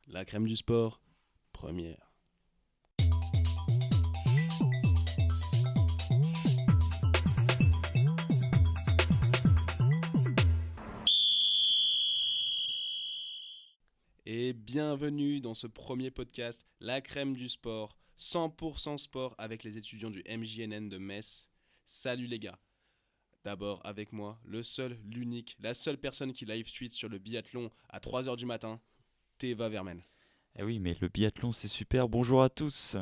La crème du sport, première. Et bienvenue dans ce premier podcast, La crème du sport, 100% sport avec les étudiants du MJNN de Metz. Salut les gars. D'abord avec moi, le seul, l'unique, la seule personne qui live tweet sur le biathlon à 3h du matin, Teva Vermen. Eh oui, mais le biathlon c'est super, bonjour à tous.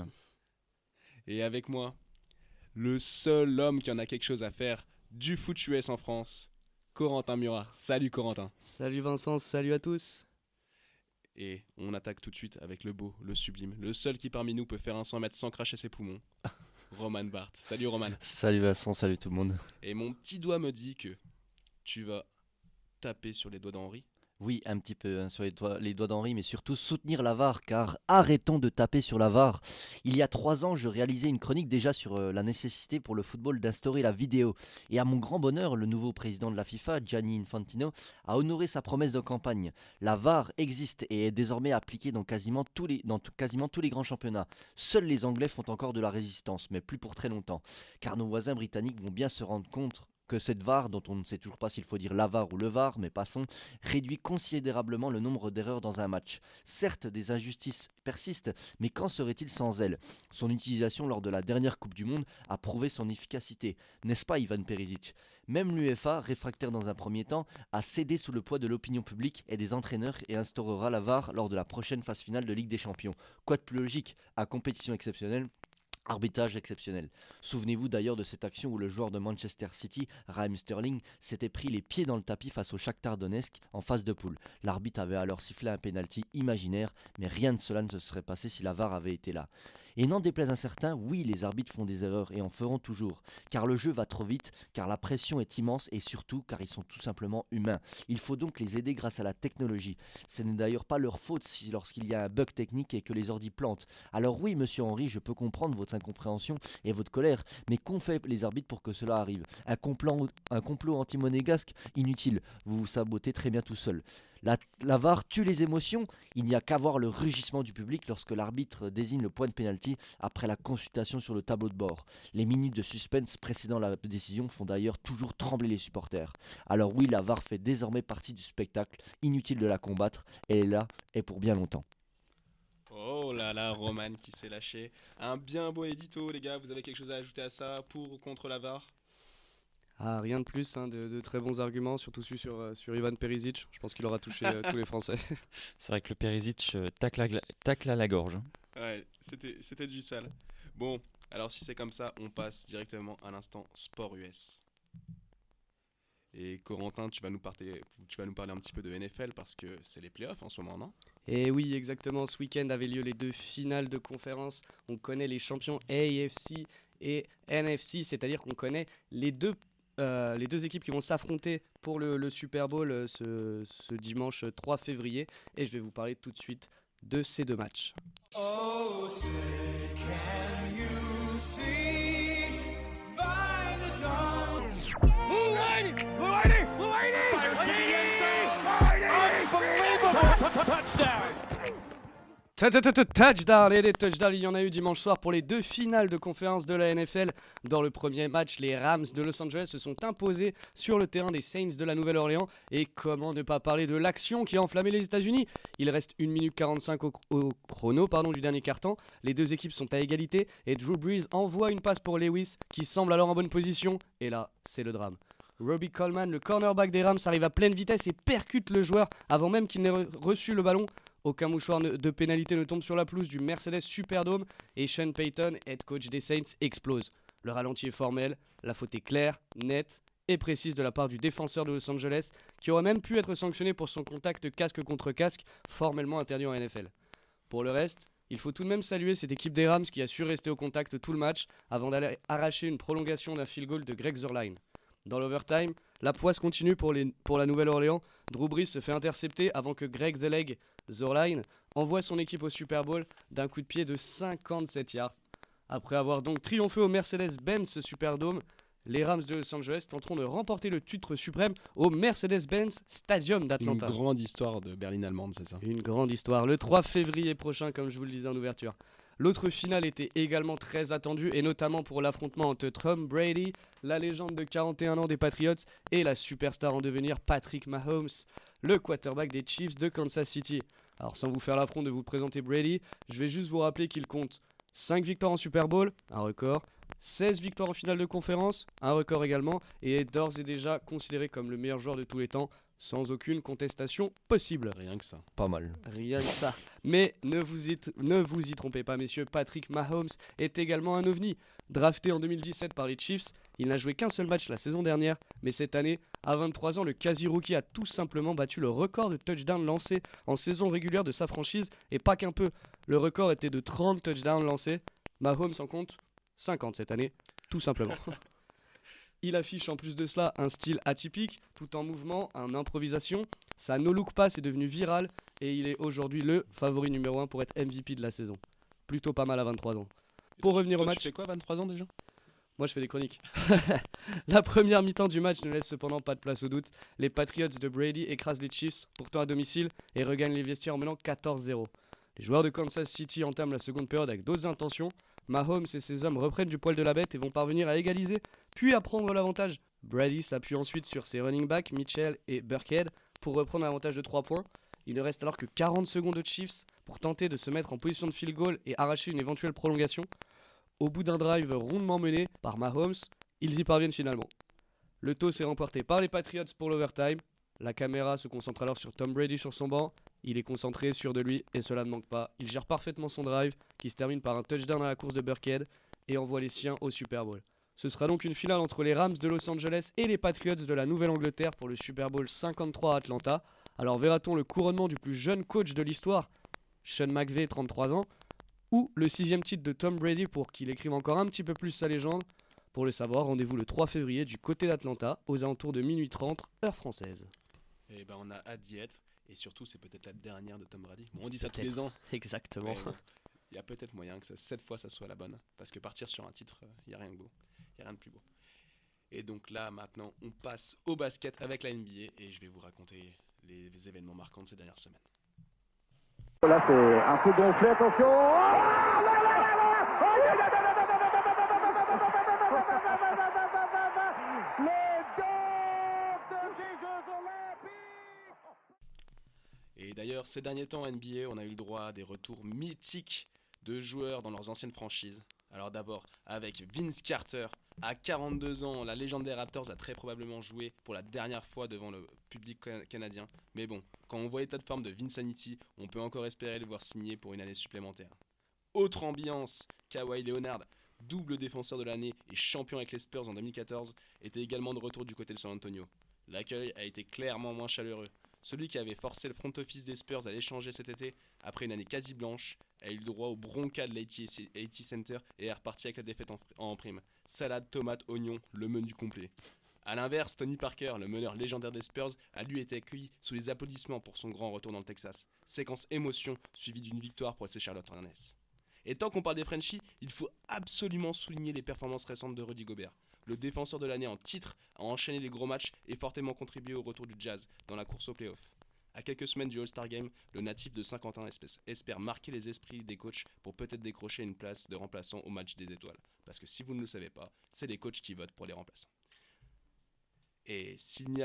Et avec moi, le seul homme qui en a quelque chose à faire du foot US en France, Corentin Murat. Salut Corentin. Salut Vincent, salut à tous. Et on attaque tout de suite avec le beau, le sublime, le seul qui parmi nous peut faire un 100 mètres sans cracher ses poumons, Roman Barthes. Salut Roman. Salut Vincent, salut tout le monde. Et mon petit doigt me dit que tu vas taper sur les doigts d'Henri. Oui, un petit peu sur les doigts d'Henri, mais surtout soutenir la VAR, car arrêtons de taper sur la VAR. Il y a 3 ans, je réalisais une chronique déjà sur la nécessité pour le football d'instaurer la vidéo. Et à mon grand bonheur, le nouveau président de la FIFA, Gianni Infantino, a honoré sa promesse de campagne. La VAR existe et est désormais appliquée dans quasiment tous les grands championnats. Seuls les Anglais font encore de la résistance, mais plus pour très longtemps, car nos voisins britanniques vont bien se rendre compte que cette VAR, dont on ne sait toujours pas s'il faut dire la VAR ou le VAR, mais passons, réduit considérablement le nombre d'erreurs dans un match. Certes, des injustices persistent, mais qu'en serait-il sans elle? Son utilisation lors de la dernière Coupe du Monde a prouvé son efficacité, n'est-ce pas Ivan Perisic? Même l'UEFA, réfractaire dans un premier temps, a cédé sous le poids de l'opinion publique et des entraîneurs et instaurera la VAR lors de la prochaine phase finale de Ligue des Champions. Quoi de plus logique? À compétition exceptionnelle, arbitrage exceptionnel. Souvenez-vous d'ailleurs de cette action où le joueur de Manchester City, Raheem Sterling, s'était pris les pieds dans le tapis face au Shakhtar Donetsk en phase de poule. L'arbitre avait alors sifflé un pénalty imaginaire, mais rien de cela ne se serait passé si la VAR avait été là. Et n'en déplaise à certains, oui, les arbitres font des erreurs et en feront toujours, car le jeu va trop vite, car la pression est immense et surtout car ils sont tout simplement humains. Il faut donc les aider grâce à la technologie. Ce n'est d'ailleurs pas leur faute si lorsqu'il y a un bug technique et que les ordis plantent. Alors oui, monsieur Henry, je peux comprendre votre incompréhension et votre colère, mais qu'ont fait les arbitres pour que cela arrive? Un complot anti-monégasque inutile, vous vous sabotez très bien tout seul. La VAR tue les émotions, il n'y a qu'à voir le rugissement du public lorsque l'arbitre désigne le point de pénalty après la consultation sur le tableau de bord. Les minutes de suspense précédant la décision font d'ailleurs toujours trembler les supporters. Alors oui, la VAR fait désormais partie du spectacle, inutile de la combattre, elle est là et pour bien longtemps. Oh là là, Roman qui s'est lâché. Un bien beau édito les gars, vous avez quelque chose à ajouter à ça pour ou contre la VAR? Ah, rien de plus, de très bons arguments, surtout sur Ivan Perisic. Je pense qu'il aura touché tous les Français. C'est vrai que le Perisic tacle à la gorge. Ouais, c'était du sale. Bon, alors si c'est comme ça, on passe directement à l'instant sport US. Et Corentin, tu vas nous parler un petit peu de NFL parce que c'est les playoffs en ce moment, non? Et oui, exactement, ce week-end avaient lieu les 2 finales de conférence. On connaît les champions AFC et NFC, c'est-à-dire qu'on connaît les deux équipes qui vont s'affronter pour le Super Bowl ce dimanche 3 février. Et je vais vous parler tout de suite de ces 2 matchs. Oh, say, can you see by the dawn's Blue Lady! Blue Lady! Blue Lady! Fires to the end zone! Unbelievable! Touchdown! Touchdown! Et des touchdowns, il y en a eu dimanche soir pour les 2 finales de conférence de la NFL. Dans le premier match, les Rams de Los Angeles se sont imposés sur le terrain des Saints de la Nouvelle-Orléans. Et comment ne pas parler de l'action qui a enflammé les États-Unis? Il reste 1 minute 45 au chrono du dernier quart-temps. Les 2 équipes sont à égalité et Drew Brees envoie une passe pour Lewis qui semble alors en bonne position. Et là, c'est le drame. Robbie Coleman, le cornerback des Rams, arrive à pleine vitesse et percute le joueur avant même qu'il n'ait reçu le ballon. Aucun mouchoir de pénalité ne tombe sur la pelouse du Mercedes Superdome et Sean Payton, head coach des Saints, explose. Le ralenti est formel, la faute est claire, nette et précise de la part du défenseur de Los Angeles qui aurait même pu être sanctionné pour son contact casque contre casque, formellement interdit en NFL. Pour le reste, il faut tout de même saluer cette équipe des Rams qui a su rester au contact tout le match avant d'aller arracher une prolongation d'un field goal de Greg Zuerlein. Dans l'overtime, la poisse continue pour la Nouvelle-Orléans. Drew Brees se fait intercepter avant que Greg The Leg Zuerlein envoie son équipe au Super Bowl d'un coup de pied de 57 yards. Après avoir donc triomphé au Mercedes-Benz Superdome, les Rams de Los Angeles tenteront de remporter le titre suprême au Mercedes-Benz Stadium Une d'Atlanta. grande histoire de berline allemande, c'est ça? Une grande histoire, le 3 février prochain, comme je vous le disais en ouverture. L'autre finale était également très attendue, et notamment pour l'affrontement entre Tom Brady, la légende de 41 ans des Patriots, et la superstar en devenir Patrick Mahomes, le quarterback des Chiefs de Kansas City. Alors sans vous faire l'affront de vous présenter Brady, je vais juste vous rappeler qu'il compte 5 victoires en Super Bowl, un record, 16 victoires en finale de conférence, un record également, et est d'ores et déjà considéré comme le meilleur joueur de tous les temps, sans aucune contestation possible. Rien que ça. Pas mal. Rien que ça. Mais ne vous y trompez pas, messieurs, Patrick Mahomes est également un ovni. Drafté en 2017 par les Chiefs, il n'a joué qu'un seul match la saison dernière, mais cette année, à 23 ans, le quasi-rookie a tout simplement battu le record de touchdowns lancés en saison régulière de sa franchise, et pas qu'un peu. Le record était de 30 touchdowns lancés. Mahomes en compte 50 cette année, tout simplement. Il affiche en plus de cela un style atypique, tout en mouvement, en improvisation. Sa no-look pass est devenu viral et il est aujourd'hui le favori numéro 1 pour être MVP de la saison. Plutôt pas mal à 23 ans. Pour revenir au Toi, match, tu fais quoi, 23 ans déjà? moi je fais des chroniques. La première mi-temps du match ne laisse cependant pas de place au doute. Les Patriots de Brady écrasent les Chiefs, pourtant à domicile, et regagnent les vestiaires en menant 14-0. Les joueurs de Kansas City entament la seconde période avec d'autres intentions. Mahomes et ses hommes reprennent du poil de la bête et vont parvenir à égaliser, puis à prendre l'avantage. Brady s'appuie ensuite sur ses running backs, Mitchell et Burkhead, pour reprendre l'avantage de 3 points. Il ne reste alors que 40 secondes aux Chiefs pour tenter de se mettre en position de field goal et arracher une éventuelle prolongation. Au bout d'un drive rondement mené par Mahomes, ils y parviennent finalement. Le toss est remporté par les Patriots pour l'overtime. La caméra se concentre alors sur Tom Brady sur son banc. Il est concentré, sûr de lui, et cela ne manque pas. Il gère parfaitement son drive, qui se termine par un touchdown à la course de Burkhead, et envoie les siens au Super Bowl. Ce sera donc une finale entre les Rams de Los Angeles et les Patriots de la Nouvelle-Angleterre pour le Super Bowl 53 à Atlanta. Alors verra-t-on le couronnement du plus jeune coach de l'histoire, Sean McVay, 33 ans, ou le 6e titre de Tom Brady pour qu'il écrive encore un petit peu plus sa légende? Pour le savoir, rendez-vous le 3 février du côté d'Atlanta, aux alentours de minuit 30, heure française. Et ben on a hâte d'y être. Et surtout, c'est peut-être la dernière de Tom Brady. Bon, on dit ça tous Peut-être. les ans. Exactement. Mais bon, il y a peut-être moyen que cette fois ça soit la bonne. Parce que partir sur un titre, il n'y a rien de beau. Il n'y a rien de plus beau. Et donc là, maintenant, on passe au basket avec la NBA. Et je vais vous raconter les événements marquants de ces dernières semaines. Là, c'est un peu gonflé, attention. Et d'ailleurs, ces derniers temps en NBA, on a eu le droit à des retours mythiques de joueurs dans leurs anciennes franchises. Alors d'abord, avec Vince Carter, à 42 ans, la légende des Raptors a très probablement joué pour la dernière fois devant le public canadien. Mais bon, quand on voit l'état de forme de Vinsanity, on peut encore espérer le voir signer pour une année supplémentaire. Autre ambiance, Kawhi Leonard, double défenseur de l'année et champion avec les Spurs en 2014, était également de retour du côté de San Antonio. L'accueil a été clairement moins chaleureux. Celui qui avait forcé le front office des Spurs à l'échanger cet été, après une année quasi blanche, a eu le droit au bronca de l'AT&T Center et est reparti avec la défaite en prime. Salade, tomate, oignon, le menu complet. A l'inverse, Tony Parker, le meneur légendaire des Spurs, a lui été accueilli sous les applaudissements pour son grand retour dans le Texas. Séquence émotion suivie d'une victoire pour les Charlotte Hornets. Et tant qu'on parle des Frenchies, il faut absolument souligner les performances récentes de Rudy Gobert. Le défenseur de l'année en titre a enchaîné les gros matchs et fortement contribué au retour du Jazz dans la course aux playoffs. À quelques semaines du All-Star Game, le natif de Saint-Quentin espère marquer les esprits des coachs pour peut-être décrocher une place de remplaçant au match des étoiles. Parce que si vous ne le savez pas, c'est les coachs qui votent pour les remplaçants. Et s'il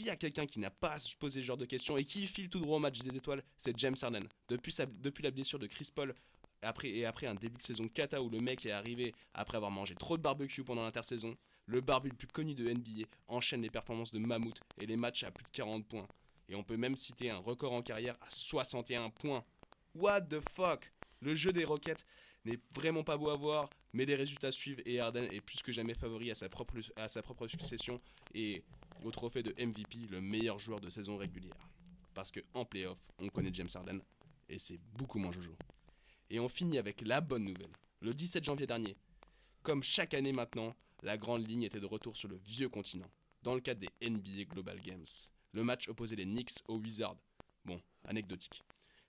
y a quelqu'un qui n'a pas à se poser ce genre de questions et qui file tout droit au match des étoiles, c'est James Harden. Depuis la blessure de Chris Paul, après un début de saison cata où le mec est arrivé après avoir mangé trop de barbecue pendant l'intersaison, le barbu le plus connu de NBA enchaîne les performances de mammouth et les matchs à plus de 40 points. Et on peut même citer un record en carrière à 61 points. What the fuck? Le jeu des Rockets n'est vraiment pas beau à voir, mais les résultats suivent et Harden est plus que jamais favori à sa propre succession et au trophée de MVP, le meilleur joueur de saison régulière. Parce qu'en playoff, on connaît James Harden et c'est beaucoup moins jojo. Et on finit avec la bonne nouvelle. Le 17 janvier dernier, comme chaque année maintenant, la grande ligne était de retour sur le vieux continent, dans le cadre des NBA Global Games. Le match opposait les Knicks aux Wizards. Bon, anecdotique.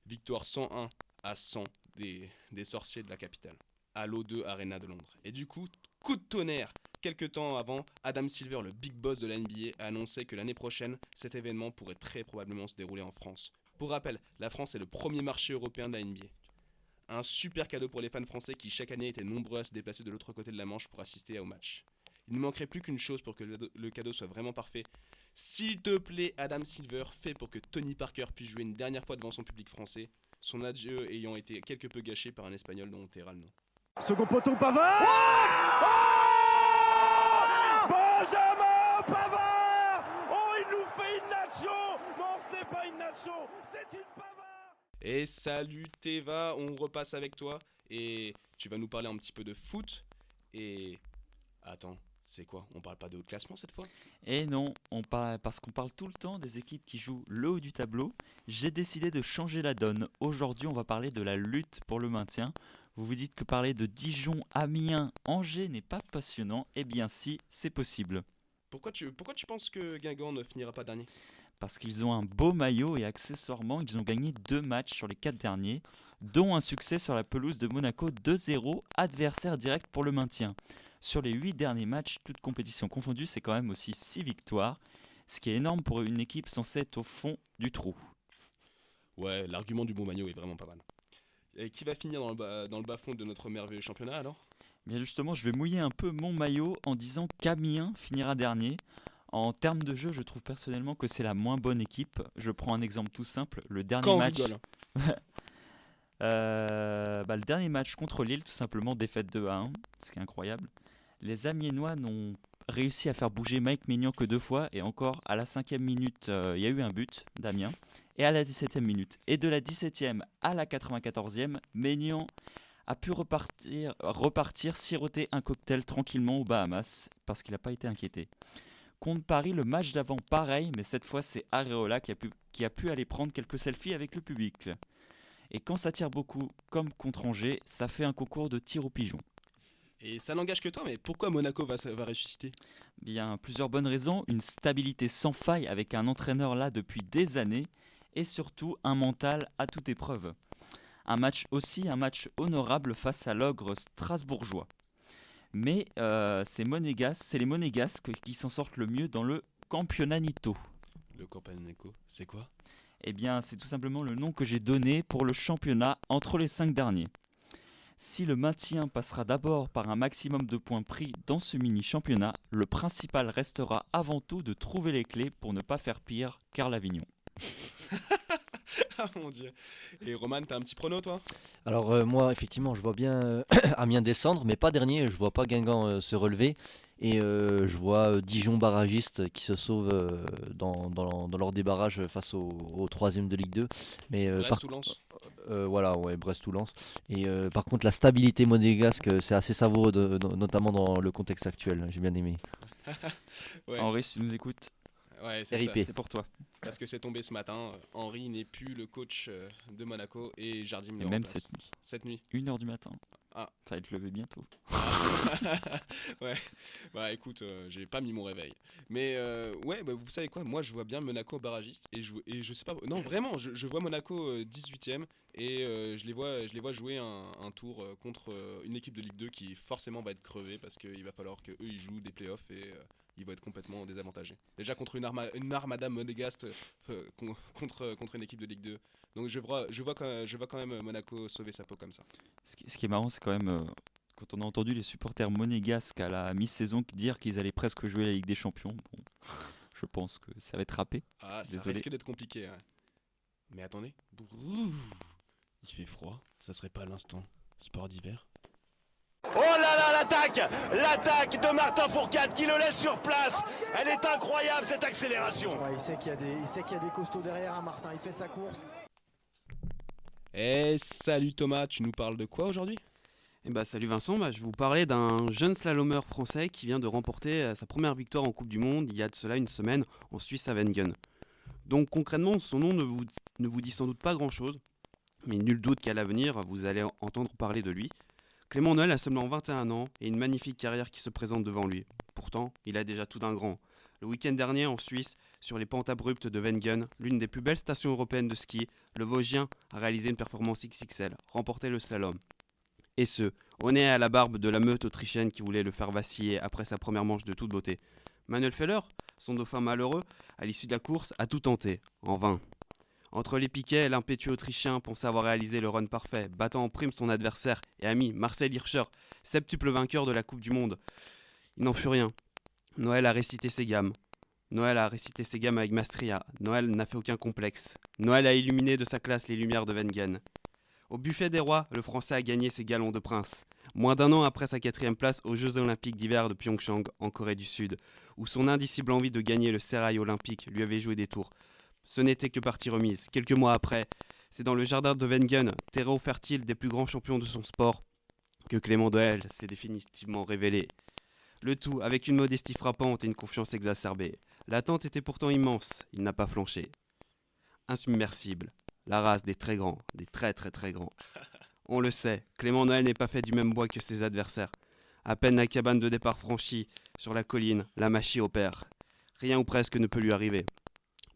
Victoire 101 à 100 des sorciers de la capitale, à l'O2 Arena de Londres. Et du coup de tonnerre, Quelques temps avant, Adam Silver, le big boss de la NBA, a annoncé que l'année prochaine, cet événement pourrait très probablement se dérouler en France. Pour rappel, la France est le premier marché européen de la NBA. Un super cadeau pour les fans français qui chaque année étaient nombreux à se déplacer de l'autre côté de la Manche pour assister au match. Il ne manquerait plus qu'une chose pour que le cadeau soit vraiment parfait. S'il te plaît, Adam Silver, fais pour que Tony Parker puisse jouer une dernière fois devant son public français, son adieu ayant été quelque peu gâché par un Espagnol dont on taira le nom. Second poteau Pavard. Benjamin Pavard. Oh, il nous fait une nacho. Non, ce n'est pas une nacho, c'est une Pavard. Et salut Teva, on repasse avec toi et tu vas nous parler un petit peu de foot. Et attends, c'est quoi? On parle pas de haut de classement cette fois? Et non, parce qu'on parle tout le temps des équipes qui jouent le haut du tableau. J'ai décidé de changer la donne. Aujourd'hui, on va parler de la lutte pour le maintien. Vous vous dites que parler de Dijon, Amiens, Angers n'est pas passionnant. Eh bien si, c'est possible. Pourquoi tu penses que Guingamp ne finira pas dernier? Parce qu'ils ont un beau maillot et accessoirement, ils ont gagné 2 matchs sur les 4 derniers, dont un succès sur la pelouse de Monaco 2-0, adversaire direct pour le maintien. Sur les 8 derniers matchs, toutes compétitions confondues, c'est quand même aussi 6 victoires, ce qui est énorme pour une équipe censée être au fond du trou. Ouais, l'argument du bon maillot est vraiment pas mal. Et qui va finir dans le bas-fond de notre merveilleux championnat alors? Bien justement, je vais mouiller un peu mon maillot en disant qu'Amiens finira dernier. En termes de jeu, je trouve personnellement que c'est la moins bonne équipe. Je prends un exemple tout simple, le dernier Quand on match. rigole. Le dernier match contre Lille, tout simplement défaite 2-1, ce qui est incroyable. Les Amiénois n'ont réussi à faire bouger Mike Maignan que 2 fois, et encore à la 5e minute, il y a eu un but d'Amiens, et à la 17e minute. Et de la 17e à la 94e, Maignan a pu repartir siroter un cocktail tranquillement aux Bahamas, parce qu'il n'a pas été inquiété. Contre Paris, le match d'avant, pareil, mais cette fois c'est Areola qui a pu aller prendre quelques selfies avec le public. Et quand ça tire beaucoup, comme contre Angers, ça fait un concours de tir au pigeon. Et ça n'engage que toi, mais pourquoi Monaco va ressusciter? Bien, plusieurs bonnes raisons, une stabilité sans faille avec un entraîneur là depuis des années, et surtout un mental à toute épreuve. Un match honorable face à l'ogre strasbourgeois. Mais c'est les Monégasques qui s'en sortent le mieux dans le Campionanito. Le Campanico, c'est quoi? Eh bien, c'est tout simplement le nom que j'ai donné pour le championnat entre les 5 derniers. Si le maintien passera d'abord par un maximum de points pris dans ce mini-championnat, le principal restera avant tout de trouver les clés pour ne pas faire pire qu'Arles Avignon. Ah mon dieu. Et Roman, t'as un petit prono toi? Alors moi, effectivement, je vois bien Amiens descendre, mais pas dernier. Je vois pas Guingamp se relever. Et je vois Dijon barragiste qui se sauve dans leur débarrage face au 3e de Ligue 2. Mais Brest ou Lens? voilà, ouais, Brest ou Lens. Et par contre, la stabilité monégasque, c'est assez savoureux, notamment dans le contexte actuel. J'ai bien aimé. Ouais. Henri, si tu nous écoutes, Ouais, c'est RIP. ça. c'est pour toi. Parce que c'est tombé ce matin. Henri n'est plus le coach de Monaco et Jardim Et le même remplace. cette nuit, Cette nuit. 1h du matin. Ah. Ça va être levé bientôt. Ouais. Bah écoute, j'ai pas mis mon réveil. Mais ouais, bah, vous savez quoi? Moi, je vois bien Monaco barragiste et je sais pas. Non, vraiment, je vois Monaco 18e et je les vois jouer un tour contre une équipe de Ligue 2 qui forcément va être crevée parce qu'il va falloir qu'eux ils jouent des playoffs et ils vont être complètement désavantagés. Déjà contre une armada monégasque contre une équipe de Ligue 2. Donc je vois quand même Monaco sauver sa peau comme ça. Ce qui est marrant, c'est quand même quand on a entendu les supporters monégasques à la mi-saison dire qu'ils allaient presque jouer la Ligue des Champions. Bon, je pense que ça va être râpé. Ah, ça Désolé. risque d'être compliqué. Ouais. Mais attendez. Brrr. Il fait froid. Ça serait pas à l'instant sport d'hiver? Oh là là, l'attaque de Martin Fourcade qui le laisse sur place. Elle est incroyable cette accélération. Ouais, il sait qu'il y a des costauds derrière, hein, Martin. Il fait sa course. Eh salut Thomas, tu nous parles de quoi aujourd'hui? Eh bah, salut Vincent, je vais vous parler d'un jeune slalomeur français qui vient de remporter sa première victoire en Coupe du Monde il y a de cela une semaine en Suisse à Wengen. Donc concrètement, son nom ne vous dit sans doute pas grand-chose, mais nul doute qu'à l'avenir, vous allez entendre parler de lui. Clément Noël a seulement 21 ans et une magnifique carrière qui se présente devant lui. Pourtant, il a déjà tout d'un grand. Le week-end dernier en Suisse, sur les pentes abruptes de Wengen, l'une des plus belles stations européennes de ski, le Vosgien a réalisé une performance XXL, remporté le slalom. Et ce, au nez et à la barbe de la meute autrichienne qui voulait le faire vaciller après sa première manche de toute beauté. Manuel Feller, son dauphin malheureux, à l'issue de la course, a tout tenté, en vain. Entre les piquets, l'impétueux autrichien pensait avoir réalisé le run parfait, battant en prime son adversaire et ami Marcel Hirscher, septuple vainqueur de la Coupe du Monde. Il n'en fut rien. Noël a récité ses gammes. Noël a récité ses gammes avec Mastria. Noël n'a fait aucun complexe. Noël a illuminé de sa classe les lumières de Wengen. Au buffet des rois, le Français a gagné ses galons de prince. Moins d'un an après sa 4e place aux Jeux Olympiques d'hiver de Pyeongchang, en Corée du Sud, où son indicible envie de gagner le sérail olympique lui avait joué des tours. Ce n'était que partie remise. Quelques mois après, c'est dans le jardin de Wengen, terreau fertile des plus grands champions de son sport, que Clément Noël s'est définitivement révélé. Le tout avec une modestie frappante et une confiance exacerbée. L'attente était pourtant immense, il n'a pas flanché. Insubmersible, la race des très grands, des très très très grands. On le sait, Clément Noël n'est pas fait du même bois que ses adversaires. À peine la cabane de départ franchie, sur la colline, la machine opère. Rien ou presque ne peut lui arriver.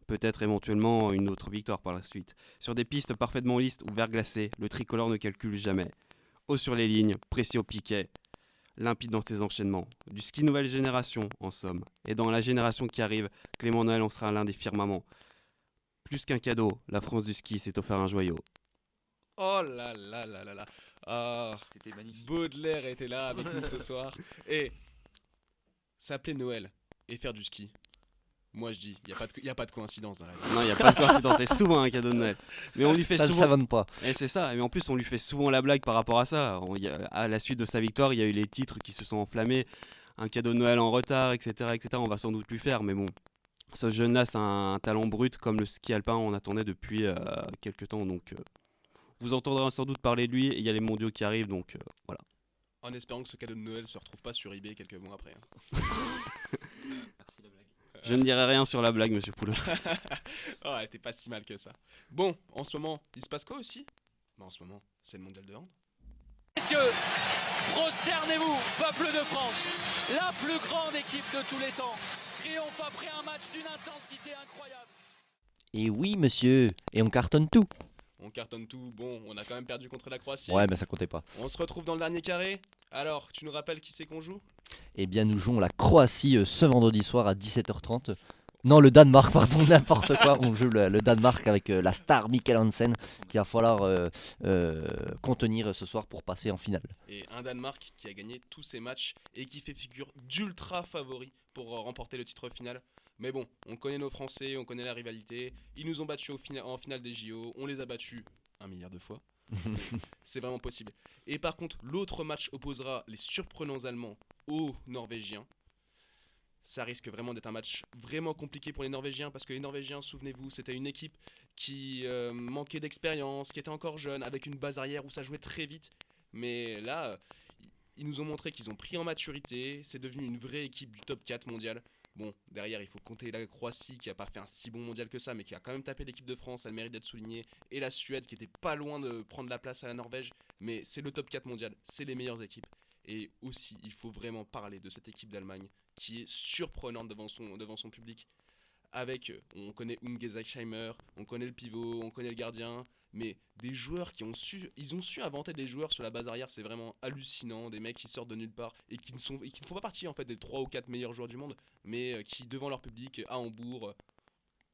Peut-être éventuellement une autre victoire par la suite. Sur des pistes parfaitement lisses ou verglacées, le tricolore ne calcule jamais. Haut sur les lignes, précis au piquet, limpide dans ses enchaînements. Du ski nouvelle génération, en somme. Et dans la génération qui arrive, Clément Noël en sera l'un des firmaments. Plus qu'un cadeau, la France du ski s'est offert un joyau. Oh là là là là là. Ah, C'était magnifique. Baudelaire était là avec nous ce soir. Et s'appeler Noël et faire du ski. Moi je dis, il n'y a pas de coïncidence dans la vie. Non, il n'y a pas de coïncidence, c'est souvent un cadeau de Noël. Mais on lui fait Ça ne souvent... savonne pas. Et c'est ça, et en plus on lui fait souvent la blague par rapport à ça. À la suite de sa victoire, il y a eu les titres qui se sont enflammés. Un cadeau de Noël en retard, etc., etc. On va sans doute lui faire, mais bon. Ce jeune-là, c'est un talent brut comme le ski alpin, on attendait depuis quelques temps. Donc vous entendrez sans doute parler de lui, et il y a les mondiaux qui arrivent, donc voilà. En espérant que ce cadeau de Noël se retrouve pas sur eBay quelques mois après. Hein. Merci la blague. Je ne dirai rien sur la blague, monsieur Poulain. Oh, elle était pas si mal que ça. Bon, en ce moment, il se passe quoi aussi? Bah, en ce moment, c'est le mondial de hand. Messieurs, prosternez-vous, peuple de France, la plus grande équipe de tous les temps, triomphe après un match d'une intensité incroyable. Et oui, monsieur. Et on cartonne tout. On cartonne tout. Bon, on a quand même perdu contre la Croatie. Ouais, mais ça comptait pas. On se retrouve dans le dernier carré. Alors, tu nous rappelles qui c'est qu'on joue? Eh bien, nous jouons la Croatie ce vendredi soir à 17h30. Non, le Danemark, pardon, n'importe quoi. On joue le Danemark avec la star Mikkel Hansen qu'il va falloir contenir ce soir pour passer en finale. Et un Danemark qui a gagné tous ses matchs et qui fait figure d'ultra favori pour remporter le titre final. Mais bon, on connaît nos Français, on connaît la rivalité. Ils nous ont battus en finale des JO. On les a battus 1 milliard de fois. C'est vraiment possible. Et par contre, l'autre match opposera les surprenants Allemands aux Norvégiens. Ça risque vraiment d'être un match vraiment compliqué pour les Norvégiens parce que les Norvégiens, souvenez-vous, c'était une équipe qui manquait d'expérience, qui était encore jeune, avec une base arrière où ça jouait très vite. Mais là, ils nous ont montré qu'ils ont pris en maturité, c'est devenu une vraie équipe du top 4 mondial. Bon, derrière, il faut compter la Croatie qui a pas fait un si bon mondial que ça, mais qui a quand même tapé l'équipe de France, elle mérite d'être soulignée. Et la Suède qui était pas loin de prendre la place à la Norvège, mais c'est le top 4 mondial, c'est les meilleures équipes. Et aussi, il faut vraiment parler de cette équipe d'Allemagne qui est surprenante devant son public. Avec, on connaît Umgesagheimer, on connaît le pivot, on connaît le gardien, mais des joueurs qui ont su inventer des joueurs sur la base arrière, c'est vraiment hallucinant, des mecs qui sortent de nulle part et qui ne font pas partie en fait des 3 ou 4 meilleurs joueurs du monde, mais qui devant leur public à Hambourg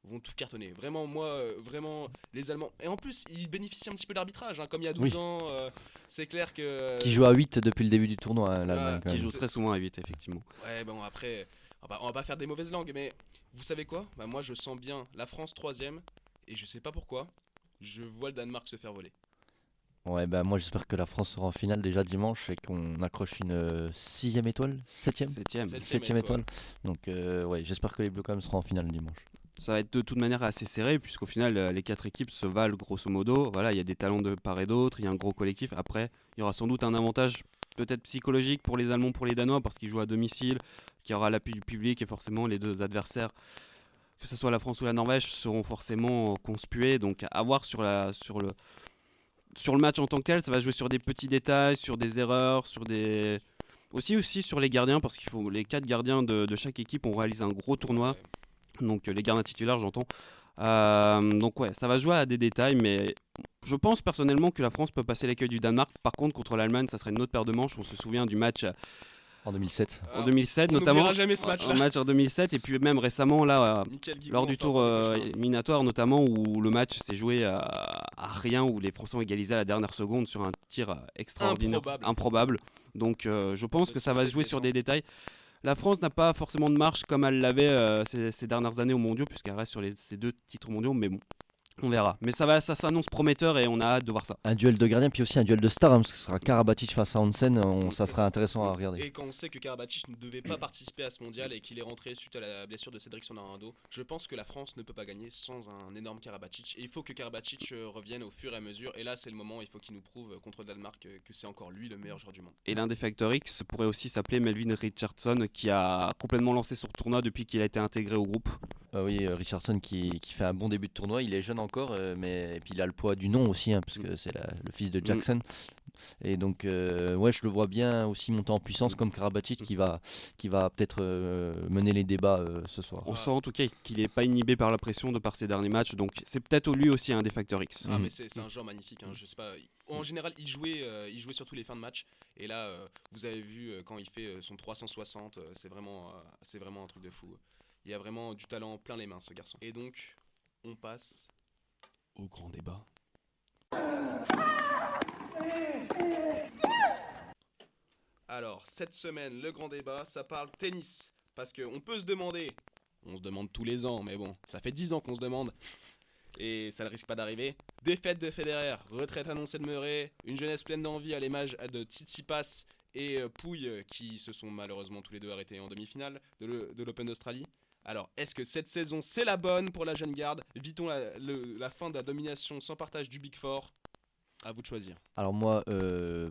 vont tout cartonner. Vraiment, moi, vraiment, les Allemands. Et en plus, ils bénéficient un petit peu d'arbitrage, hein, comme il y a 12 ans. C'est clair que. Qui joue à 8 depuis le début du tournoi, hein, l'Allemagne. quand Qui même. joue très souvent à 8, effectivement. Ouais, bon, après, on va pas faire des mauvaises langues, mais vous savez quoi? Bah, moi, je sens bien la France 3ème, et je sais pas pourquoi, je vois le Danemark se faire voler. Ouais, bah moi j'espère que la France sera en finale déjà dimanche et qu'on accroche une 6ème étoile, 7ème 7ème étoile. Donc ouais, j'espère que les Bleus quand même seront en finale dimanche. Ça va être de toute manière assez serré, puisqu'au final, les 4 équipes se valent grosso modo. Voilà, il y a des talents de part et d'autre, il y a un gros collectif. Après, il y aura sans doute un avantage peut-être psychologique pour les Allemands, pour les Danois, parce qu'ils jouent à domicile, qu'il y aura l'appui du public et forcément les deux adversaires, que ce soit la France ou la Norvège, seront forcément conspués. Donc à voir sur le match en tant que tel, ça va jouer sur des petits détails, sur des erreurs, sur des... Aussi sur les gardiens, parce qu'il faut les 4 gardiens de chaque équipe ont réalisé un gros tournoi. Donc les gardiens titulaires, j'entends. Donc ouais, ça va se jouer à des détails, mais je pense personnellement que la France peut passer l'écueil du Danemark. Par contre, contre l'Allemagne, ça serait une autre paire de manches. On se souvient du match En 2007. en 2007 on notamment. n'oubliera jamais ce match-là. Un match en 2007 et puis même récemment là, Michael Guigou lors du en tour forme de prochain. éliminatoire notamment où le match s'est joué à rien, où les Français ont égalisé à la dernière seconde sur un tir extraordinaire, improbable. Donc je pense que ça va se jouer sur des détails. La France n'a pas forcément de marche comme elle l'avait ces dernières années aux mondiaux, puisqu'elle reste sur ces 2 titres mondiaux, mais bon, on verra. Mais ça s'annonce prometteur et on a hâte de voir ça. Un duel de gardiens, puis aussi un duel de stars, parce que ce sera Karabatic face à Hansen, ça sera intéressant à regarder. Et quand on sait que Karabatic ne devait pas participer à ce mondial et qu'il est rentré suite à la blessure de Cédric Sonarundo, je pense que la France ne peut pas gagner sans un énorme Karabatic. Et il faut que Karabatic revienne au fur et à mesure. Et là, c'est le moment, il faut qu'il nous prouve contre le Danemark que c'est encore lui le meilleur joueur du monde. Et l'un des facteurs X pourrait aussi s'appeler Melvin Richardson, qui a complètement lancé son tournoi depuis qu'il a été intégré au groupe. Oui, Richardson qui fait un bon début de tournoi, il est jeune encore, et puis il a le poids du nom aussi, parce que c'est le fils de Jackson. Et donc, ouais, je le vois bien aussi monter en puissance comme Karabatic qui va peut-être mener les débats ce soir. On sent en tout cas qu'il n'est pas inhibé par la pression de par ses derniers matchs, donc c'est peut-être lui aussi un des facteurs X. Ah mais c'est un joueur magnifique, hein, je sais pas. En général, il jouait surtout les fins de match. Et là, vous avez vu quand il fait son 360, c'est vraiment un truc de fou. Il a vraiment du talent plein les mains, ce garçon. Et donc, on passe au grand débat. Alors, cette semaine, le grand débat, ça parle tennis. Parce qu'on peut se demander, on se demande tous les ans, mais bon, ça fait 10 ans qu'on se demande, et ça ne risque pas d'arriver. Défaite de Federer, retraite annoncée de Murray, une jeunesse pleine d'envie à l'image de Tsitsipas et Pouille, qui se sont malheureusement tous les deux arrêtés en demi-finale de l'Open d'Australie. Alors, est-ce que cette saison, c'est la bonne pour la jeune garde? Vit-on la fin de la domination sans partage du Big Four? À vous de choisir. Alors moi,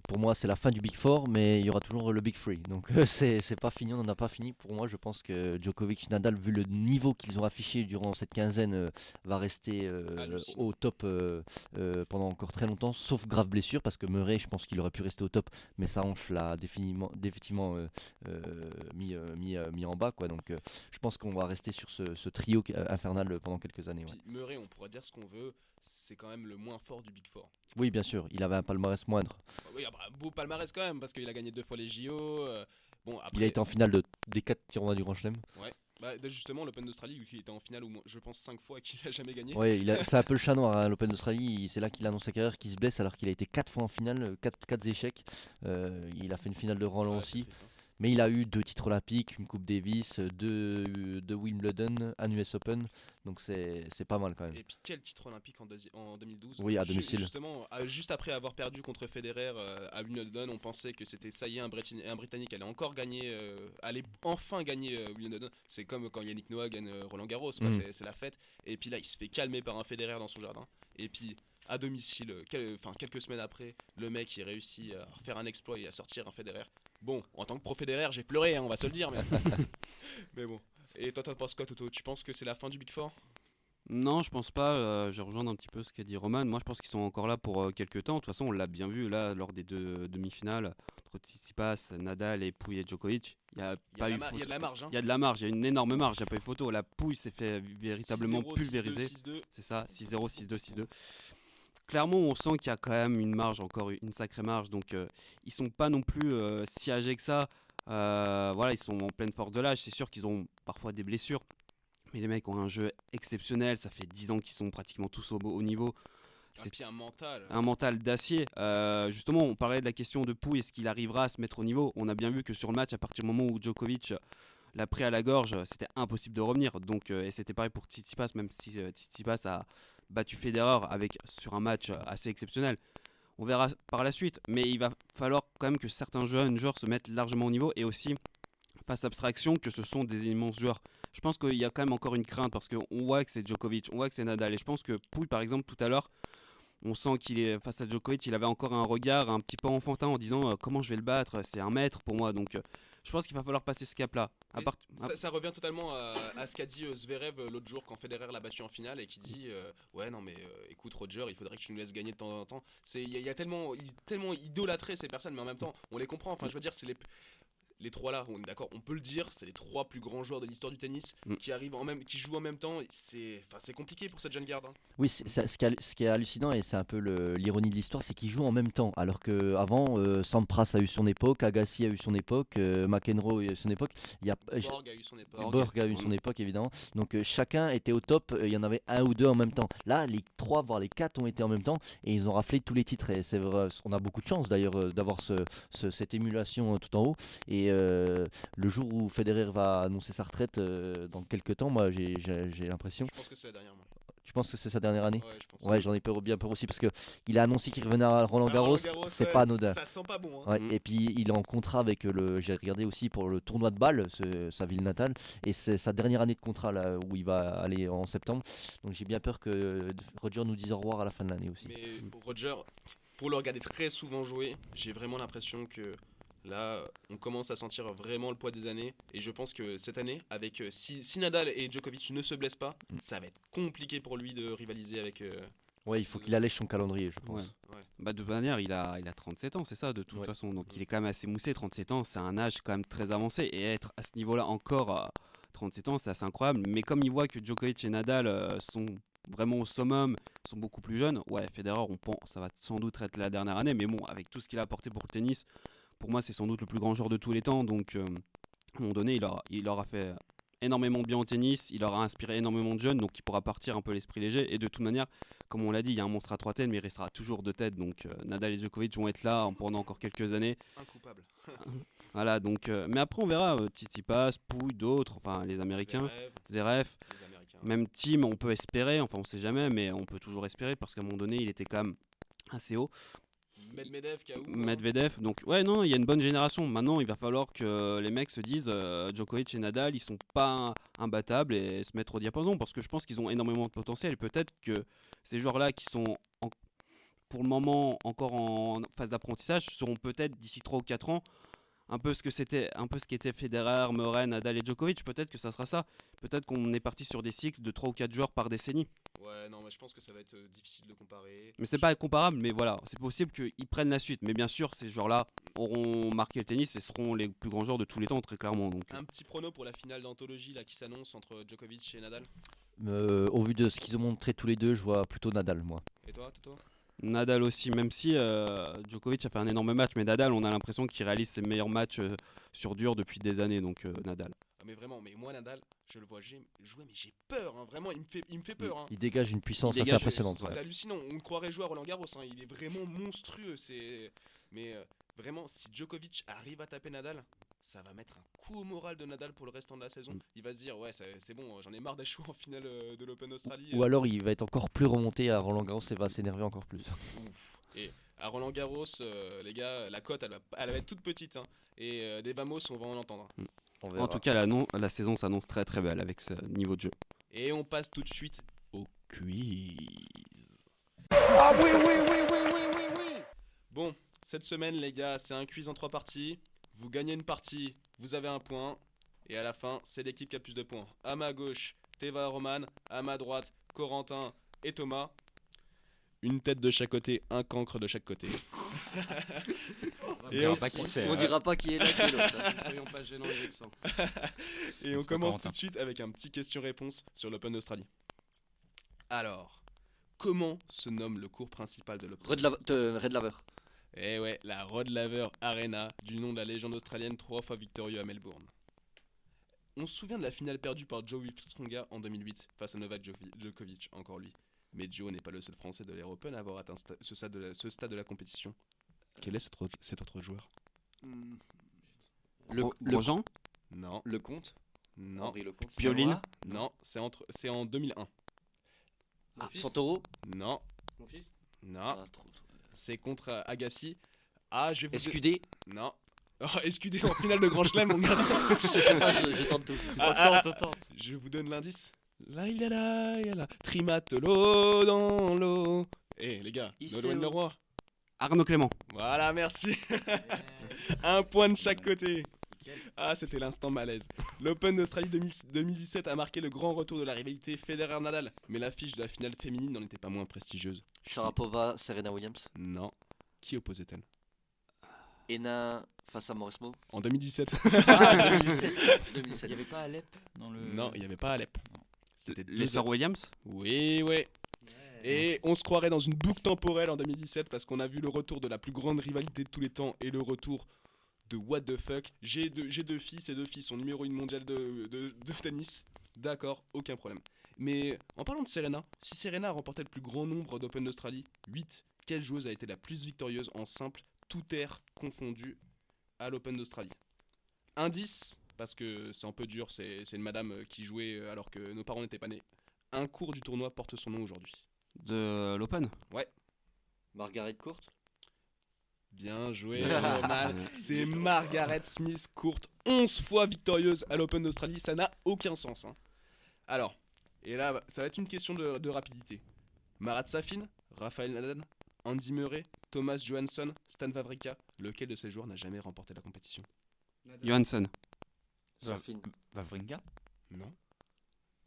pour moi, c'est la fin du Big Four, mais il y aura toujours le Big Three. Donc c'est pas fini, on n'en a pas fini. Pour moi, je pense que Djokovic, Nadal, vu le niveau qu'ils ont affiché durant cette quinzaine, va rester au top pendant encore très longtemps, sauf grave blessure, parce que Murray, je pense qu'il aurait pu rester au top, mais sa hanche l'a définitivement mis en bas, quoi. Donc je pense qu'on va rester sur ce trio infernal pendant quelques années. Ouais. Puis Murray, on pourra dire ce qu'on veut, c'est quand même le moins fort du Big Four. Oui, bien sûr, il avait un palmarès moindre. Oui, beau palmarès quand même, parce qu'il a gagné 2 fois les JO. Bon, après, Il a été en finale des 4 tournois du Grand Chelem. Ouais. Justement, l'Open d'Australie, il était en finale au moins, je pense, 5 fois et qu'il n'a jamais gagné. Ouais, c'est un peu le chat noir, hein, l'Open d'Australie. C'est là qu'il annonce sa carrière, qu'il se blesse alors qu'il a été 4 fois en finale, 4 échecs. Il a fait une finale de Roland aussi. Triste, hein. Mais il a eu 2 titres olympiques, une Coupe Davis, 2 Wimbledon, un US Open. Donc c'est pas mal quand même. Et puis quel titre olympique en 2012? Oui, à domicile. Justement, juste après avoir perdu contre Federer à Wimbledon, on pensait que c'était ça y est, un Britannique allait encore gagner, allait enfin gagner Wimbledon. C'est comme quand Yannick Noah gagne Roland Garros, quoi, c'est la fête. Et puis là, il se fait calmer par un Federer dans son jardin. Et puis à domicile, quelques semaines après, le mec il réussit à faire un exploit et à sortir un Federer. Bon, en tant que pro Federer, j'ai pleuré, hein, on va se le dire, mais mais bon. Et toi, t'en penses quoi, Toto? Tu penses que c'est la fin du Big Four? Non, je pense pas. Je vais rejoindre un petit peu ce qu'a dit Roman. Moi, je pense qu'ils sont encore là pour quelques temps. De toute façon, on l'a bien vu là lors des 2 demi-finales entre Tsitsipas, Nadal et Pouille et Djokovic. Il y a de la marge. Hein. Il y a de la marge. Il y a une énorme marge. Il n'y a pas eu photo. La Pouille s'est fait véritablement 6-0, pulvériser. 6-2. C'est ça, 6-0, 6-2, 6-2. Clairement, on sent qu'il y a quand même une marge, encore une sacrée marge. Donc, ils sont pas non plus si âgés que ça. Voilà, ils sont en pleine force de l'âge. C'est sûr qu'ils ont parfois des blessures. Mais les mecs ont un jeu exceptionnel. Ça fait 10 ans qu'ils sont pratiquement tous au haut niveau. Et puis un mental. Un mental d'acier. Justement, on parlait de la question de Pouille. Est-ce qu'il arrivera à se mettre au niveau? On a bien vu que sur le match, à partir du moment où Djokovic l'a pris à la gorge, c'était impossible de revenir. Donc, et c'était pareil pour Tsitsipas, même si Tsitsipas a battu Federer sur un match assez exceptionnel. On verra par la suite, mais il va falloir quand même que certains jeunes joueurs se mettent largement au niveau et aussi fassent abstraction que ce sont des immenses joueurs. Je pense qu'il y a quand même encore une crainte parce qu'on voit que c'est Djokovic, on voit que c'est Nadal et je pense que Pouille par exemple tout à l'heure, on sent qu'il est face à Djokovic, il avait encore un regard un petit peu enfantin en disant comment je vais le battre, c'est un maître pour moi, donc je pense qu'il va falloir passer ce cap-là. Ça revient totalement à ce qu'a dit Zverev l'autre jour quand Federer l'a battu en finale et qui dit ouais non mais écoute Roger, il faudrait que tu nous laisses gagner de temps en temps. Il y a tellement idolâtré ces personnes, mais en même temps on les comprend. Enfin je veux dire les trois là, on est d'accord, on peut le dire, c'est les trois plus grands joueurs de l'histoire du tennis qui jouent en même temps. C'est compliqué pour cette jeune garde. Oui, ce qui est hallucinant, et c'est un peu l'ironie de l'histoire, c'est qu'ils jouent en même temps. Alors qu'avant, Sampras a eu son époque, Agassi a eu son époque, McEnroe a eu son époque. Borg a eu son époque. Borg a eu son époque, évidemment. Donc chacun était au top, il y en avait un ou deux en même temps. Là, les trois, voire les quatre ont été en même temps, et ils ont raflé tous les titres. Et c'est vrai, on a beaucoup de chance d'ailleurs d'avoir cette émulation tout en haut. Et le jour où Federer va annoncer sa retraite dans quelques temps, moi j'ai l'impression. Je pense que c'est la dernière. Moi. Tu penses que c'est sa dernière année? Ouais, je pense. Ouais, j'en ai bien peur aussi parce que il a annoncé qu'il revenait à Roland Garros, c'est pas anodin. Ça sent pas bon. Ouais, et puis il est en contrat avec j'ai regardé aussi pour le tournoi de Bâle, sa ville natale, et c'est sa dernière année de contrat là où il va aller en septembre. Donc j'ai bien peur que Roger nous dise au revoir à la fin de l'année aussi. Mais pour Roger, pour le regarder très souvent jouer, j'ai vraiment l'impression que là, on commence à sentir vraiment le poids des années. Et je pense que cette année, avec si Nadal et Djokovic ne se blessent pas, ça va être compliqué pour lui de rivaliser avec. Ouais, il faut qu'il allège son calendrier, je pense. Ouais. Bah, de toute manière, il a 37 ans, c'est ça, de toute façon. Donc il est quand même assez moussé. 37 ans, c'est un âge quand même très avancé. Et être à ce niveau-là encore à 37 ans, c'est assez incroyable. Mais comme il voit que Djokovic et Nadal sont vraiment au summum, sont beaucoup plus jeunes, ouais, Federer, ça va sans doute être la dernière année. Mais bon, avec tout ce qu'il a apporté pour le tennis, pour moi, c'est sans doute le plus grand joueur de tous les temps. Donc, à un moment donné, il aura fait énormément bien au tennis. Il aura inspiré énormément de jeunes. Donc, il pourra partir un peu l'esprit léger. Et de toute manière, comme on l'a dit, il y a un monstre à 3 têtes, mais il restera toujours 2 têtes. Donc, Nadal et Djokovic vont être là pendant encore quelques années. Incoupable. Voilà, donc, mais après, on verra. Tsitsipas, Pouille, d'autres, enfin, les Américains, Zverev. Même Thiem, on peut espérer. Enfin, on sait jamais, mais on peut toujours espérer parce qu'à un moment donné, il était quand même assez haut. Medvedev, donc ouais, non, il y a une bonne génération. Maintenant, il va falloir que les mecs se disent Djokovic et Nadal, ils sont pas imbattables et se mettre au diapason parce que je pense qu'ils ont énormément de potentiel. Et peut-être que ces joueurs-là qui sont pour le moment encore en phase d'apprentissage seront peut-être d'ici 3 ou 4 ans un peu ce qu'était Federer, Murray, Nadal et Djokovic. Peut-être que ça sera ça. Peut-être qu'on est parti sur des cycles de 3 ou 4 joueurs par décennie. Ouais, non, mais je pense que ça va être difficile de comparer. Mais c'est pas comparable, mais voilà, c'est possible qu'ils prennent la suite. Mais bien sûr, ces joueurs-là auront marqué le tennis et seront les plus grands joueurs de tous les temps, très clairement. Donc. Un petit prono pour la finale d'anthologie là, qui s'annonce entre Djokovic et Nadal. Au vu de ce qu'ils ont montré tous les deux, je vois plutôt Nadal, moi. Et toi, Toto? Nadal aussi, même si Djokovic a fait un énorme match, mais Nadal, on a l'impression qu'il réalise ses meilleurs matchs sur dur depuis des années, donc Nadal. Ah mais vraiment, mais moi Nadal, je le vois jouer, mais j'ai peur, hein, vraiment, il me fait peur. Hein. Il dégage une puissance assez impressionnante. C'est hallucinant, on croirait jouer à Roland Garros, hein, il est vraiment monstrueux. Mais vraiment, si Djokovic arrive à taper Nadal, ça va mettre un coup au moral de Nadal pour le restant de la saison. Il va se dire, ouais, c'est bon, j'en ai marre d'échouer en finale de l'Open d'Australie. Ou alors il va être encore plus remonté à Roland Garros et va s'énerver encore plus. Et à Roland Garros, les gars, la cote, elle va être toute petite. Hein, et des Vamos, on va en entendre. En tout cas, la saison s'annonce très très belle avec ce niveau de jeu. Et on passe tout de suite au quiz. Ah oui. Bon, cette semaine, les gars, c'est un quiz en 3 parties. Vous gagnez une partie, vous avez un point. Et à la fin, c'est l'équipe qui a plus de points. À ma gauche, Teva Roman. À ma droite, Corentin et Thomas. Une tête de chaque côté, un cancre de chaque côté. On dira pas qui c'est. On dira pas qui est là, qui est l'autre. Soyons pas gênants et vexants. Et on commence tout de suite avec un petit question-réponse sur l'Open d'Australie. Alors, comment se nomme le cours principal de l'Open? Red Laver. Eh ouais, la Rod Laver Arena, du nom de la légende australienne 3 fois victorieux à Melbourne. On se souvient de la finale perdue par Joe Wilfried en 2008 face à Novak Djokovic, encore lui. Mais Joe n'est pas le seul français de l'Air Open à avoir atteint ce stade de la compétition. Quel est cet autre joueur? Grosjean? Non. Lecomte? Non. Henri Lecomte. Pioline? Non, c'est en 2001. Santoro? Non. Mon fils? Non. C'est contre Agassi. Ah, je vais vous... SQD? Non. Oh, SQD en finale de Grand Chelem, mon gars. Je sais pas, je tente tout. Je vous donne l'indice. Là, il y a là. Trimatolo dans l'eau. Eh, les gars, Nolwenn Leroy. Arnaud Clément. Voilà, merci. Un point de chaque côté. Ah, c'était l'instant malaise. L'Open d'Australie 2017 a marqué le grand retour de la rivalité Federer-Nadal. Mais l'affiche de la finale féminine n'en était pas moins prestigieuse. Sharapova, Serena Williams? Non. Qui opposait-elle? Hénin face à Mauresmo. En 2017. Ah, 2017. Il n'y avait pas Alep dans le. Non, il n'y avait pas Alep. C'était Les deux sœurs Williams. Oui, ouais. Et on se croirait dans une boucle temporelle en 2017 parce qu'on a vu le retour de la plus grande rivalité de tous les temps et le retour de what the fuck. J'ai deux filles, ces deux filles sont numéro 1 mondial de tennis. D'accord, aucun problème. Mais en parlant de Serena, si Serena a remporté le plus grand nombre d'Open d'Australie, 8, quelle joueuse a été la plus victorieuse en simple, tout air confondu à l'Open d'Australie? Indice, parce que c'est un peu dur, c'est une madame qui jouait alors que nos parents n'étaient pas nés. Un cours du tournoi porte son nom aujourd'hui. De l'Open. Margaret Court. Bien joué, Roman. C'est Margaret Smith Court, 11 fois victorieuse à l'Open d'Australie. Ça n'a aucun sens. Hein. Alors, et là, ça va être une question de rapidité. Marat Safin, Rafael Nadal, Andy Murray, Thomas Johansson, Stan Wawrinka. Lequel de ces joueurs n'a jamais remporté la compétition? Johansson. Safin. Wawrinka. Non.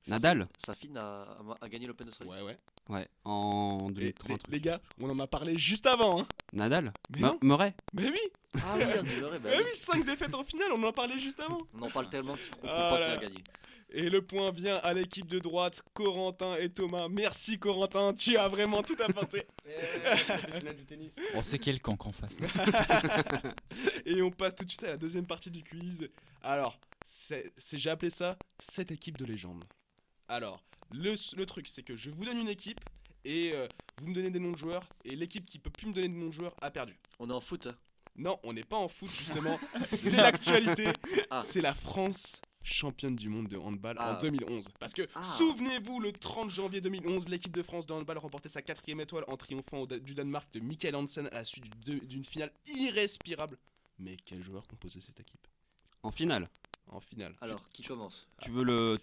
Nadal. Safin a gagné l'Open d'Australie. Ouais. Ouais, en Et 2030. les gars, on en a parlé juste avant. Hein. Nadal. Mais non. Murray. Mais oui, Ah oui, Andy Murray, bah mais oui. oui, 5 défaites en finale, on en parlait juste avant. On en parle tellement qu'il comprend Ah pas là qui a là. gagné. Et le point vient à l'équipe de droite, Corentin et Thomas. Merci Corentin, tu as vraiment tout apporté. Professionnel du tennis. On sait quel camp en face. Et on passe tout de suite à la deuxième partie du quiz. Alors, j'ai appelé ça cette équipe de légende. Alors, le truc, c'est que je vous donne une équipe et vous me donnez des noms de joueurs. Et l'équipe qui peut plus me donner de noms de joueurs a perdu. On est en foot. Hein. Non, on n'est pas en foot justement. C'est l'actualité. Ah. C'est la France championne du monde de handball en Ah. 2011. Parce que, Ah. souvenez-vous, le 30 janvier 2011, l'équipe de France de handball remportait sa 4e étoile en triomphant du Danemark de Michael Hansen à la suite d'une finale irrespirable. Mais quel joueur composait cette équipe En finale. en finale? Alors, qui commence? Tu veux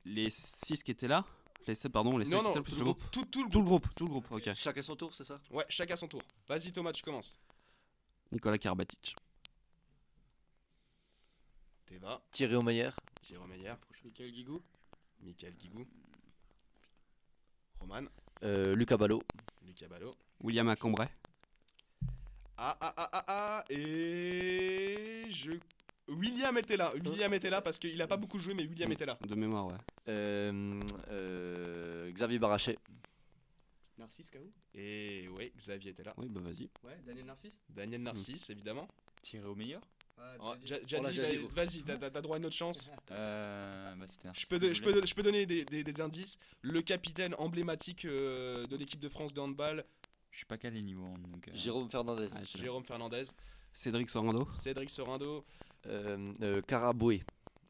les 6 qui étaient là? Les 7, pardon, les 7 Non, qui non, étaient là, plus le groupe. tout le Tout groupe. le groupe, ok. Chacun son tour, c'est ça? Ouais, chacun son tour. Vas-y Thomas, tu commences. Nicolas Karabatic. Teva, Thierry Omeyer. Thierry Meyer, Michael Guigou. Michael Guigou, Roman, Lucas Ballot. Lucas Ballot. William Acambray. Et William était là. William était là parce qu'il a pas beaucoup joué, mais William était là. De mémoire, ouais. Xavier Barachet. Narcisse K.O. Et ouais, Xavier était là. Oui, bah vas-y. Ouais, Daniel Narcisse. Daniel Narcisse, évidemment. Tiré au meilleur. Oh, On l'a déjà dit. vas-y, t'as droit à une autre chance. C'était Je peux donner des indices. Le capitaine emblématique de l'équipe de France de handball, Je suis pas calé niveau. Donc, Jérôme Fernandez. Ah, je l'ai. Jérôme Fernandez, Cédric Sorando. Cédric Sorando, Caraboué,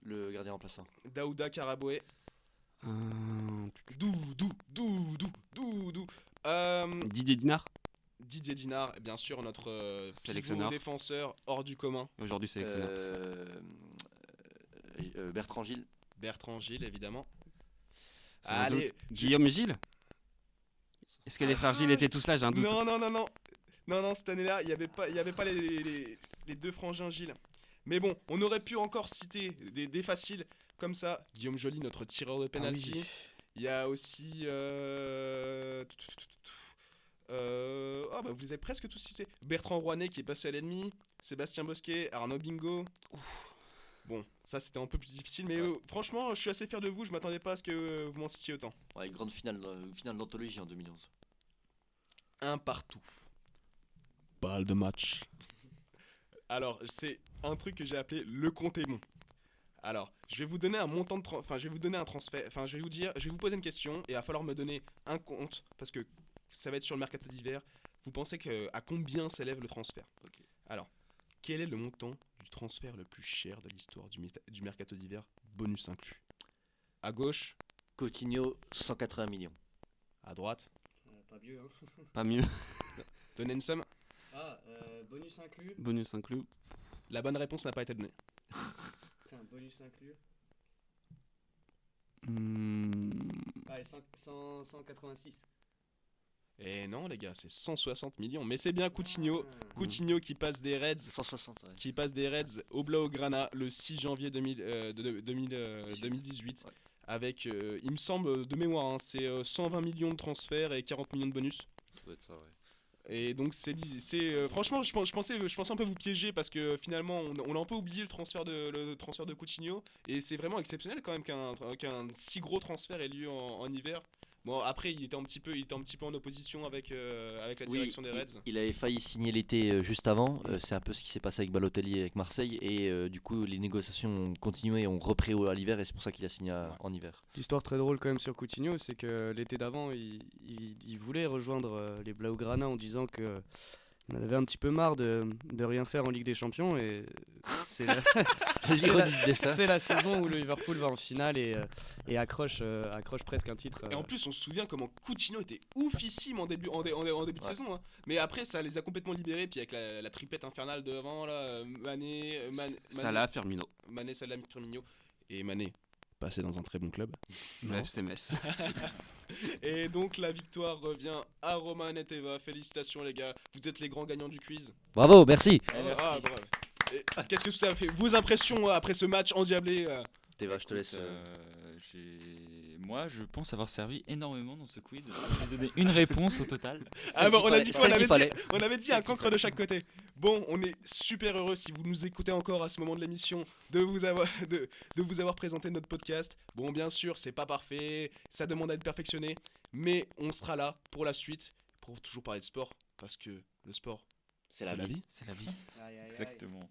le gardien remplaçant. Daouda Karaboué, Euh, Doudou. Didier Dinard. Didier Dinard, bien sûr, notre pivot Sélectionneur. défenseur hors du commun. Aujourd'hui sélectionneur. Bertrand Gilles. Bertrand Gilles, évidemment. J'ai un Allez, doute. Guillaume Gilles. Est-ce que les frères Gilles étaient tous là? J'ai un doute. non, cette année-là, il y avait pas les deux frangins Gilles. Mais bon, on aurait pu encore citer des faciles comme ça. Guillaume Joly, notre tireur de penalty. Il y a aussi bah vous les avez presque tous cités. Bertrand Rouanet qui est passé à l'ennemi, Sébastien Bosquet, Arnaud Bingo. Bon, ça c'était un peu plus difficile, mais franchement, je suis assez fier de vous. Je m'attendais pas à ce que vous m'en citiez autant. Ouais, grande finale d'anthologie en 2011. Un partout. Balle de match. Alors, c'est un truc que j'ai appelé le compte est bon. Alors, je vais vous donner un montant de je vais vous donner un transfert, je vais vous poser une question et il va falloir me donner un compte parce que ça va être sur le mercato d'hiver. Vous pensez à combien s'élève le transfert? Ok. Alors, quel est le montant du transfert le plus cher de l'histoire du mercato d'hiver, bonus inclus? À gauche, Coutinho, 180 millions. à droite, Pas mieux, hein. Pas mieux. donnez une somme. Ah, bonus inclus. Bonus inclus. La bonne réponse n'a pas été donnée. Putain, bonus inclus. Hmm, Allez, 186. Et non les gars, c'est 160 millions. Mais c'est bien Coutinho. Coutinho qui passe des Reds. 160, ouais. Qui passe des Reds au Blaugrana le 6 janvier 2018. Ouais. Avec, il me semble, de mémoire, hein, c'est 120 millions de transferts et 40 millions de bonus. Ça doit être ça, ouais. Et donc franchement, je pensais un peu vous piéger parce que finalement on a un peu oublié le transfert de Coutinho, et c'est vraiment exceptionnel quand même qu'un si gros transfert ait lieu en hiver. Bon, après il était un petit peu en opposition avec la direction des Reds. Il avait failli signer l'été juste avant. C'est un peu ce qui s'est passé avec Balotelli et avec Marseille. Et du coup, les négociations ont continué, ont repris à l'hiver. Et c'est pour ça qu'il a signé en hiver. L'histoire très drôle quand même sur Coutinho, c'est que l'été d'avant, il voulait rejoindre les Blaugrana en disant que il en avait un petit peu marre de rien faire en Ligue des Champions, et c'est la, c'est la saison où le Liverpool va en finale et accroche presque un titre. Et en plus, on se souvient comment Coutinho était oufissime en début de saison. Hein. Mais après, ça les a complètement libérés. Puis avec la triplette infernale devant, là, Mané, Salah, Firmino. Mané, Salah, Firmino. Et Mané, passé dans un très bon club. FC Metz. Et donc la victoire revient à Romain et Teva. Félicitations les gars, vous êtes les grands gagnants du quiz. Bravo, merci. Bravo. Et qu'est-ce que ça a fait, vos impressions après ce match endiablé Teva, je te laisse. Moi, je pense avoir servi énormément dans ce quiz. J'ai donné une réponse au total. On avait dit un cancre de chaque côté. Bon, on est super heureux si vous nous écoutez encore à ce moment de l'émission de vous avoir présenté notre podcast. Bon, bien sûr, c'est pas parfait, ça demande à être perfectionné, mais on sera là pour la suite, pour toujours parler de sport, parce que le sport, c'est la vie. C'est la vie. Aïe, aïe, aïe. Exactement.